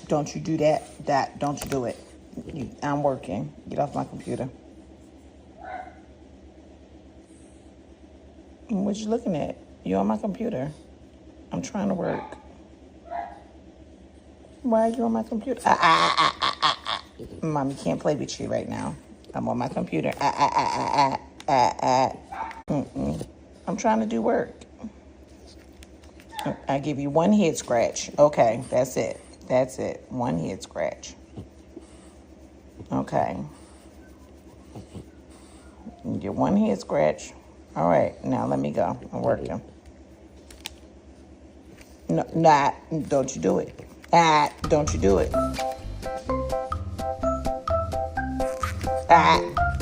Don't you do that. Don't you do it. I'm working. Get off my computer. What you looking at? You on my computer. I'm trying to work. Why are you on my computer? Mommy can't play with you right now. I'm on my computer. I'm trying to do work. I give you one head scratch. Okay, that's it. That's it. One head scratch. Okay. You get one head scratch. All right, now let me go. I'm working. No, don't you do it. Don't you do it.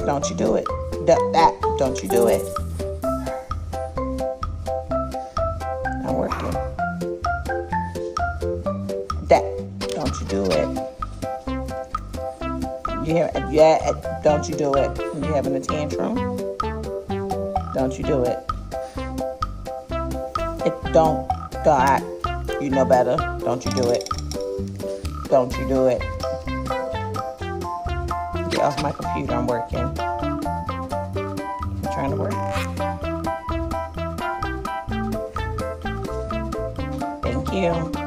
Don't you do it. Don't you do it. I'm working. Don't you do it. Don't you do it. You having a tantrum? Don't you do it. Don't. You know better. Don't you do it. Don't you do it. Get off my computer. I'm working. I'm trying to work. Thank you.